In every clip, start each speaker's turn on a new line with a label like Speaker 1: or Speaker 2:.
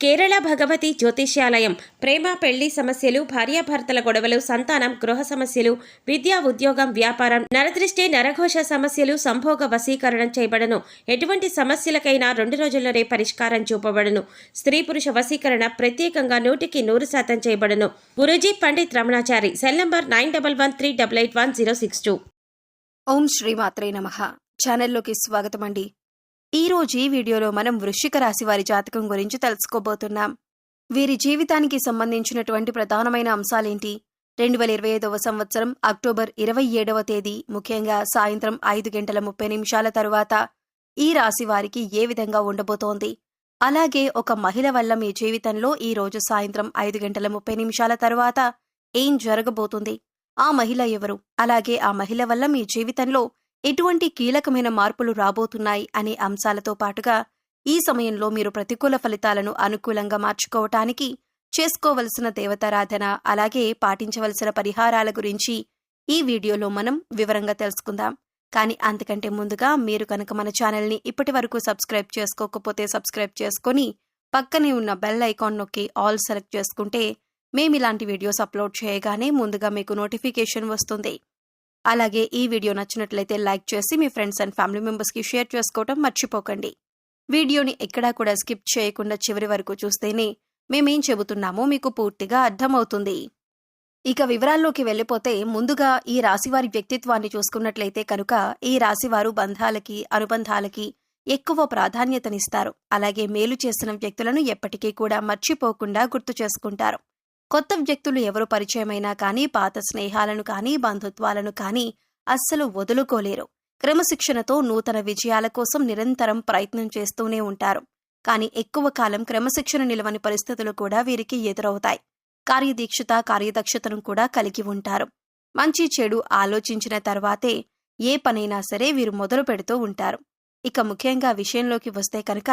Speaker 1: కేరళ భగవతి జ్యోతిష్యాలయం ప్రేమ పెళ్లి సమస్యలు, భార్యాభర్తల గొడవలు, సంతానం, గృహ సమస్యలు, విద్యా ఉద్యోగం, వ్యాపారం, నరదృష్టి, నరఘోష సమస్యలు, సంభోగ వశీకరణం చేయబడను. ఎటువంటి సమస్యలకైనా 2 రోజుల్లోనే పరిష్కారం చూపబడను. స్త్రీ పురుష వశీకరణ ప్రత్యేకంగా 100% చేయబడను. గురూజీ పండిత్ రమణాచారి. Cell number 9113881062.
Speaker 2: ఓం శ్రీమాత్రే నమః. ఛానల్లోకి స్వాగతం అండి. ఈరోజు ఈ వీడియోలో మనం వృశ్చిక రాశి వారి జాతకం గురించి తెలుసుకోబోతున్నాం. వీరి జీవితానికి సంబంధించినటువంటి ప్రధానమైన అంశాలేంటి? 2025వ సంవత్సరం అక్టోబర్ 27వ తేదీ ముఖ్యంగా సాయంత్రం 5:30 తరువాత ఈ రాశి వారికి ఏ విధంగా ఉండబోతోంది? అలాగే ఒక మహిళ వల్ల మీ జీవితంలో ఈ రోజు సాయంత్రం 5:30 తరువాత ఏం జరగబోతుంది? ఆ మహిళ ఎవరు? అలాగే ఆ మహిళ వల్ల మీ జీవితంలో ఎటువంటి కీలకమైన మార్పులు రాబోతున్నాయి అనే అంశాలతో పాటుగా ఈ సమయంలో మీరు ప్రతికూల ఫలితాలను అనుకూలంగా మార్చుకోవటానికి చేసుకోవలసిన దేవతారాధన, అలాగే పాటించవలసిన పరిహారాల గురించి ఈ వీడియోలో మనం వివరంగా తెలుసుకుందాం. కానీ అంతకంటే ముందుగా మీరు కనుక మన ఛానల్ని ఇప్పటి వరకు సబ్స్క్రైబ్ చేసుకోకపోతే సబ్స్క్రైబ్ చేసుకొని పక్కనే ఉన్న బెల్ ఐకాన్ నొక్కి ఆల్ సెలెక్ట్ చేసుకుంటే మేమిలాంటి వీడియోస్ అప్లోడ్ చేయగానే ముందుగా మీకు నోటిఫికేషన్ వస్తుంది. అలాగే ఈ వీడియో నచ్చినట్లయితే లైక్ చేసి మీ ఫ్రెండ్స్ అండ్ ఫ్యామిలీ మెంబర్స్కి షేర్ చేసుకోవటం మర్చిపోకండి. వీడియోని ఎక్కడా కూడా స్కిప్ చేయకుండా చివరి వరకు చూస్తేనే మేమేం చెబుతున్నామో మీకు పూర్తిగా అర్థమవుతుంది. ఇక వివరాల్లోకి వెళ్ళిపోతే ముందుగా ఈ రాశివారి వ్యక్తిత్వాన్ని చూసుకున్నట్లయితే కనుక ఈ రాశివారు బంధాలకి, అనుబంధాలకి ఎక్కువ ప్రాధాన్యతనిస్తారు. అలాగే మేలు చేసిన వ్యక్తులను ఎప్పటికీ కూడా మర్చిపోకుండా గుర్తు చేసుకుంటారు. కొత్త వ్యక్తులు ఎవరు పరిచయమైనా కానీ పాత స్నేహాలను కానీ బంధుత్వాలను కానీ అస్సలు వదులుకోలేరు. క్రమశిక్షణతో నూతన విజయాల కోసం నిరంతరం ప్రయత్నం చేస్తూనే ఉంటారు. కానీ ఎక్కువ కాలం క్రమశిక్షణ నిలవని పరిస్థితులు కూడా వీరికి ఎదురవుతాయి. కార్యదక్షతను కూడా కలిగి ఉంటారు. మంచి చెడు ఆలోచించిన తర్వాతే ఏ పనైనా సరే వీరు మొదలు పెడుతూ ఉంటారు. ఇక ముఖ్యంగా విషయంలోకి వస్తే కనుక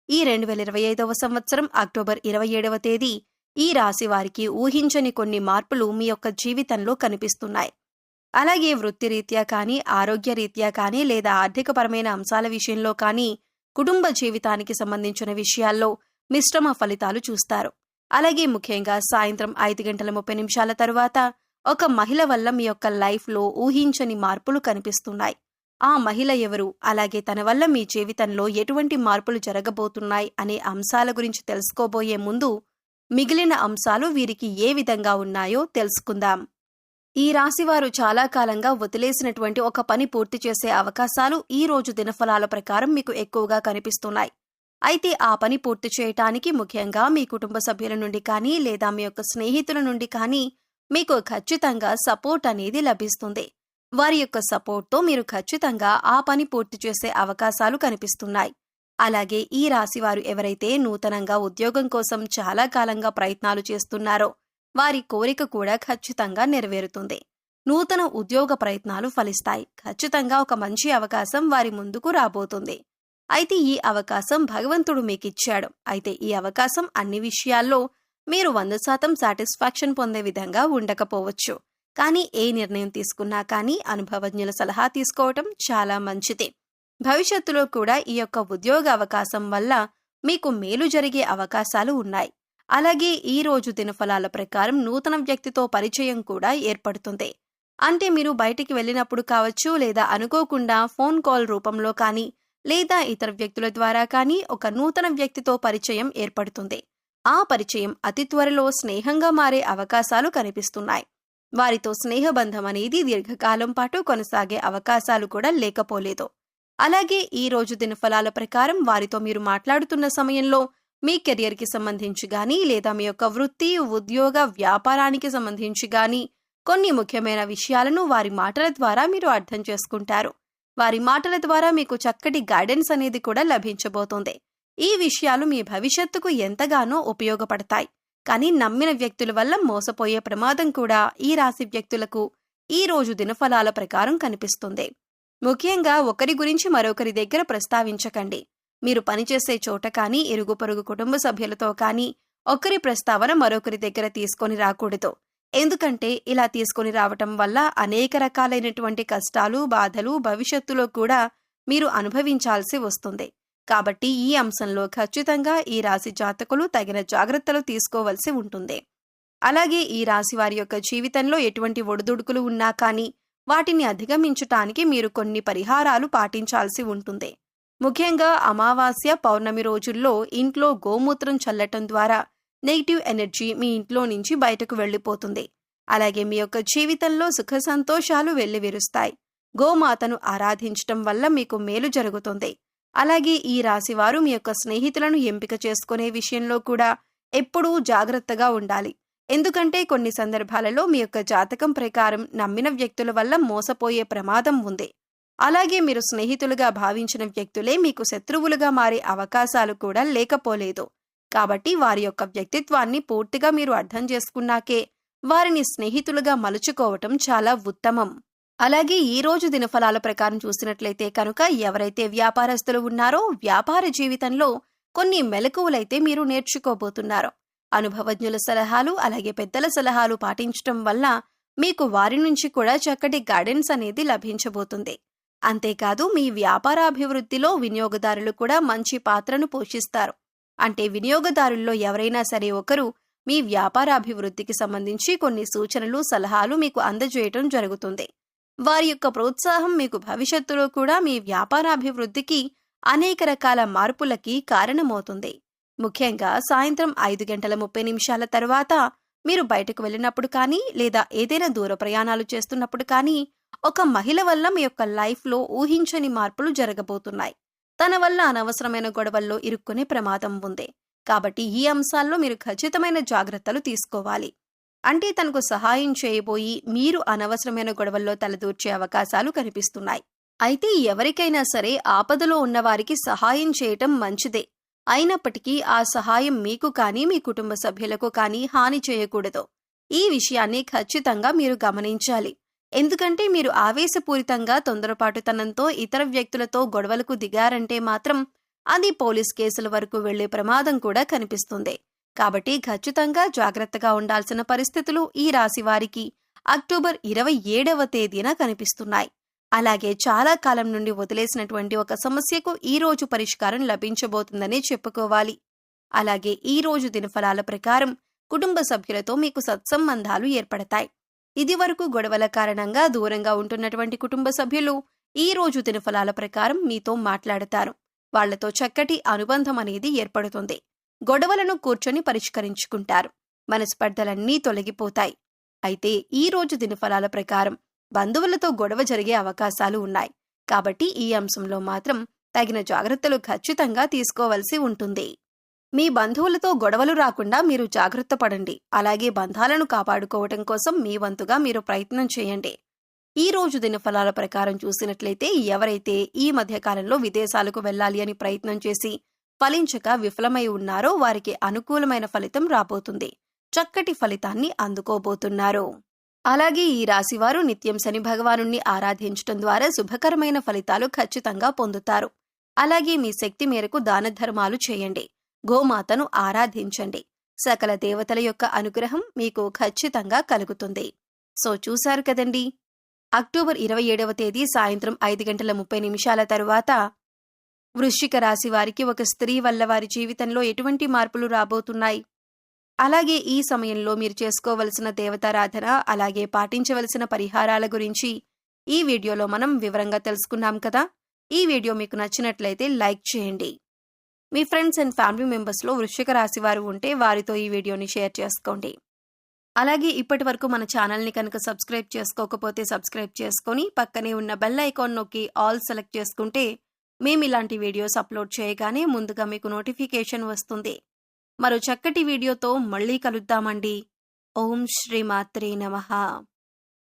Speaker 2: ఈ 2025వ సంవత్సరం అక్టోబర్ 27వ తేదీ ఈ రాశి వారికి ఊహించని కొన్ని మార్పులు మీ యొక్క జీవితంలో కనిపిస్తున్నాయి. అలాగే వృత్తిరీత్యా కానీ, ఆరోగ్యరీత్యా కానీ, లేదా ఆర్థికపరమైన అంశాల విషయంలో కానీ, కుటుంబ జీవితానికి సంబంధించిన విషయాల్లో మిశ్రమ ఫలితాలు చూస్తారు. అలాగే ముఖ్యంగా సాయంత్రం 5:30 తరువాత ఒక మహిళ వల్ల మీ యొక్క లైఫ్లో ఊహించని మార్పులు కనిపిస్తున్నాయి. ఆ మహిళ ఎవరు? అలాగే తన వల్ల మీ జీవితంలో ఎటువంటి మార్పులు జరగబోతున్నాయి అనే అంశాల గురించి తెలుసుకోబోయే ముందు మిగిలిన అంశాలు వీరికి ఏ విధంగా ఉన్నాయో తెలుసుకుందాం. ఈ రాశివారు చాలా కాలంగా వదిలేసినటువంటి ఒక పని పూర్తి చేసే అవకాశాలు ఈ రోజు దినఫలాల ప్రకారం మీకు ఎక్కువగా కనిపిస్తున్నాయి. అయితే ఆ పని పూర్తి చేయటానికి ముఖ్యంగా మీ కుటుంబ సభ్యుల నుండి కానీ, లేదా మీ యొక్క స్నేహితుల నుండి కానీ మీకు ఖచ్చితంగా సపోర్ట్ అనేది లభిస్తుంది. వారి యొక్క సపోర్ట్తో మీరు ఖచ్చితంగా ఆ పని పూర్తి చేసే అవకాశాలు కనిపిస్తున్నాయి. అలాగే ఈ రాశివారు ఎవరైతే నూతనంగా ఉద్యోగం కోసం చాలా కాలంగా ప్రయత్నాలు చేస్తున్నారో వారి కోరిక కూడా ఖచ్చితంగా నెరవేరుతుంది. నూతన ఉద్యోగ ప్రయత్నాలు ఫలిస్తాయి. ఖచ్చితంగా ఒక మంచి అవకాశం వారి ముందుకు రాబోతుంది. అయితే ఈ అవకాశం భగవంతుడు మీకిచ్చాడు. అయితే ఈ అవకాశం అన్ని విషయాల్లో మీరు 100% సాటిస్ఫాక్షన్ పొందే విధంగా ఉండకపోవచ్చు. కానీ ఏ నిర్ణయం తీసుకున్నా కానీ అనుభవజ్ఞుల సలహా తీసుకోవటం చాలా మంచిది. భవిష్యత్తులో కూడా ఈ యొక్క ఉద్యోగ అవకాశం వల్ల మీకు మేలు జరిగే అవకాశాలు ఉన్నాయి. అలాగే ఈ రోజు దినఫలాల ప్రకారం నూతన వ్యక్తితో పరిచయం కూడా ఏర్పడుతుంది. అంటే మీరు బయటికి వెళ్ళినప్పుడు కావచ్చు, లేదా అనుకోకుండా ఫోన్ కాల్ రూపంలో కానీ, లేదా ఇతర వ్యక్తుల ద్వారా కానీ ఒక నూతన వ్యక్తితో పరిచయం ఏర్పడుతుంది. ఆ పరిచయం అతి త్వరలో స్నేహంగా మారే అవకాశాలు కనిపిస్తున్నాయి. వారితో స్నేహబంధం అనేది దీర్ఘకాలం పాటు కొనసాగే అవకాశాలు కూడా లేకపోలేదు. అలాగే ఈ రోజు దినఫలాల ప్రకారం వారితో మీరు మాట్లాడుతున్న సమయంలో మీ కెరియర్కి సంబంధించి కానీ, లేదా మీ యొక్క వృత్తి, ఉద్యోగ, వ్యాపారానికి సంబంధించి కానీ కొన్ని ముఖ్యమైన విషయాలను వారి మాటల ద్వారా మీరు అర్థం చేసుకుంటారు. వారి మాటల ద్వారా మీకు చక్కటి గైడెన్స్ అనేది కూడా లభించబోతోంది. ఈ విషయాలు మీ భవిష్యత్తుకు ఎంతగానో ఉపయోగపడతాయి. కానీ నమ్మిన వ్యక్తుల వల్ల మోసపోయే ప్రమాదం కూడా ఈ రాశి వ్యక్తులకు ఈ రోజు దినఫలాల ప్రకారం కనిపిస్తుంది. ముఖ్యంగా ఒకరి గురించి మరొకరి దగ్గర ప్రస్తావించకండి. మీరు పనిచేసే చోట కానీ, ఇరుగు పొరుగు కుటుంబ సభ్యులతో కానీ ఒకరి ప్రస్తావన మరొకరి దగ్గర తీసుకొని రాకూడదు. ఎందుకంటే ఇలా తీసుకొని రావటం వల్ల అనేక రకాలైనటువంటి కష్టాలు, బాధలు భవిష్యత్తులో కూడా మీరు అనుభవించాల్సి వస్తుంది. కాబట్టి ఈ అంశంలో ఖచ్చితంగా ఈ రాశి జాతకులు తగిన జాగ్రత్తలు తీసుకోవలసి ఉంటుంది. అలాగే ఈ రాశి వారి యొక్క జీవితంలో ఎటువంటి ఒడిదుడుకులు ఉన్నా కానీ వాటిని అధిగమించటానికి మీరు కొన్ని పరిహారాలు పాటించాల్సి ఉంటుంది. ముఖ్యంగా అమావాస్య, పౌర్ణమి రోజుల్లో ఇంట్లో గోమూత్రం చల్లటం ద్వారా నెగిటివ్ ఎనర్జీ మీ ఇంట్లో నుంచి బయటకు వెళ్ళిపోతుంది. అలాగే మీ యొక్క జీవితంలో సుఖ సంతోషాలు వెల్లివిరుస్తాయి. గోమాతను ఆరాధించటం వల్ల మీకు మేలు జరుగుతుంది. అలాగే ఈ రాశివారు మీ యొక్క స్నేహితులను ఎంపిక చేసుకునే విషయంలో కూడా ఎప్పుడూ జాగ్రత్తగా ఉండాలి. ఎందుకంటే కొన్ని సందర్భాలలో మీ యొక్క జాతకం ప్రకారం నమ్మిన వ్యక్తుల వల్ల మోసపోయే ప్రమాదం ఉంది. అలాగే మీరు స్నేహితులుగా భావించిన వ్యక్తులే మీకు శత్రువులుగా మారే అవకాశాలు కూడా లేకపోలేదు. కాబట్టి వారి యొక్క వ్యక్తిత్వాన్ని పూర్తిగా మీరు అర్థం చేసుకున్నాకే వారిని స్నేహితులుగా మలుచుకోవటం చాలా ఉత్తమం. అలాగే ఈ రోజు దినఫలాల ప్రకారం చూసినట్లయితే కనుక ఎవరైతే వ్యాపారస్తులు ఉన్నారో వ్యాపార జీవితంలో కొన్ని మెలకువలైతే మీరు నేర్చుకోబోతున్నారు. అనుభవజ్ఞుల సలహాలు అలాగే పెద్దల సలహాలు పాటించటం వల్ల మీకు వారి నుంచి కూడా చక్కటి గైడెన్స్ అనేది లభించబోతుంది. అంతేకాదు మీ వ్యాపారాభివృద్ధిలో వినియోగదారులు కూడా మంచి పాత్రను పోషిస్తారు. అంటే వినియోగదారుల్లో ఎవరైనా సరే ఒకరు మీ వ్యాపారాభివృద్ధికి సంబంధించి కొన్ని సూచనలు, సలహాలు మీకు అందజేయటం జరుగుతుంది. వారి యొక్క ప్రోత్సాహం మీకు భవిష్యత్తులో కూడా మీ వ్యాపారాభివృద్ధికి అనేక రకాల మార్పులకి కారణమవుతుంది. ముఖ్యంగా సాయంత్రం 5:30 తర్వాత మీరు బయటకు వెళ్ళినప్పుడు కానీ లేదా ఏదైనా దూర ప్రయాణాలు చేస్తున్నప్పుడు కానీ ఒక మహిళ వల్ల మీ యొక్క లైఫ్లో ఊహించని మార్పులు జరగబోతున్నాయి. తన వల్ల అనవసరమైన గొడవల్లో ఇరుక్కునే ప్రమాదం ఉంది. కాబట్టి ఈ అంశాల్లో మీరు ఖచ్చితమైన జాగ్రత్తలు తీసుకోవాలి. అంటే తనకు సహాయం చేయబోయి మీరు అనవసరమైన గొడవల్లో తలదూర్చే అవకాశాలు కనిపిస్తున్నాయి. అయితే ఎవరికైనా సరే ఆపదలో ఉన్నవారికి సహాయం చేయటం మంచిదే. అయినప్పటికీ ఆ సహాయం మీకు కానీ మీ కుటుంబ సభ్యులకు కానీ హాని చేయకూడదు. ఈ విషయాన్ని ఖచ్చితంగా మీరు గమనించాలి. ఎందుకంటే మీరు ఆవేశపూరితంగా తొందరపాటుతనంతో ఇతర వ్యక్తులతో గొడవలకు దిగారంటే మాత్రం అది పోలీస్ కేసుల వరకు వెళ్లే ప్రమాదం కూడా కనిపిస్తుంది. కాబట్టి ఖచ్చితంగా జాగ్రత్తగా ఉండాల్సిన పరిస్థితులు ఈ రాశి వారికి అక్టోబర్ 27వ తేదీన కనిపిస్తున్నాయి. అలాగే చాలా కాలం నుండి వదిలేసినటువంటి ఒక సమస్యకు ఈ రోజు పరిష్కారం లభించబోతుందని చెప్పుకోవాలి. అలాగే ఈ రోజు దినఫలాల ప్రకారం కుటుంబ సభ్యులతో మీకు సత్సంబంధాలు ఏర్పడతాయి. ఇదివరకు గొడవల కారణంగా దూరంగా ఉంటున్నటువంటి కుటుంబ సభ్యులు ఈ రోజు దినఫలాల ప్రకారం మీతో మాట్లాడతారు. వాళ్లతో చక్కటి అనుబంధం అనేది ఏర్పడుతుంది. గొడవలను కూర్చొని పరిష్కరించుకుంటారు. మనస్పర్ధలన్నీ తొలగిపోతాయి. అయితే ఈ రోజు దినఫలాల ప్రకారం బంధువులతో గొడవ జరిగే అవకాశాలు ఉన్నాయి. కాబట్టి ఈ అంశంలో మాత్రం తగిన జాగ్రత్తలు ఖచ్చితంగా తీసుకోవలసి ఉంటుంది. మీ బంధువులతో గొడవలు రాకుండా మీరు జాగ్రత్త పడండి. అలాగే బంధాలను కాపాడుకోవటం కోసం మీ వంతుగా మీరు ప్రయత్నం చేయండి. ఈ రోజు దినఫలాల ప్రకారం చూసినట్లయితే ఎవరైతే ఈ మధ్యకాలంలో విదేశాలకు వెళ్లాలి అని ప్రయత్నం చేసి ఫలించక విఫలమై ఉన్నారో వారికి అనుకూలమైన ఫలితం రాబోతుంది. చక్కటి ఫలితాన్ని అందుకోబోతున్నారు. అలాగే ఈ రాశివారు నిత్యం శని భగవానుణ్ణి ఆరాధించటం ద్వారా శుభకరమైన ఫలితాలు ఖచ్చితంగా పొందుతారు. అలాగే మీ శక్తి మేరకు దాన ధర్మాలు చేయండి. గోమాతను ఆరాధించండి. సకల దేవతల యొక్క అనుగ్రహం మీకు ఖచ్చితంగా కలుగుతుంది. సో చూశారు కదండి, అక్టోబర్ 27వ తేదీ సాయంత్రం 5:30 తరువాత వృశ్చిక రాశి వారికి ఒక స్త్రీ వల్ల వారి జీవితంలో ఎటువంటి మార్పులు రాబోతున్నాయి, అలాగే ఈ సమయంలో మీరు చేసుకోవలసిన దేవతారాధన అలాగే పాటించవలసిన పరిహారాల గురించి ఈ వీడియోలో మనం వివరంగా తెలుసుకున్నాం కదా. ఈ వీడియో మీకు నచ్చినట్లయితే లైక్ చేయండి. మీ ఫ్రెండ్స్ అండ్ ఫ్యామిలీ మెంబర్స్లో వృశ్చిక రాశి వారు ఉంటే వారితో ఈ వీడియోని షేర్ చేసుకోండి. అలాగే ఇప్పటి వరకు మన ఛానల్ని కనుక సబ్స్క్రైబ్ చేసుకోకపోతే సబ్స్క్రైబ్ చేసుకొని పక్కనే ఉన్న బెల్ ఐకాన్ నొక్కి ఆల్ సెలెక్ట్ చేసుకుంటే మేము ఇలాంటి వీడియోస్ అప్లోడ్ చేయగానే ముందుగా మీకు నోటిఫికేషన్ వస్తుంది. మరో చక్కటి వీడియోతో మళ్ళీ కలుద్దామండి. ఓం శ్రీ మాత్రే నమః.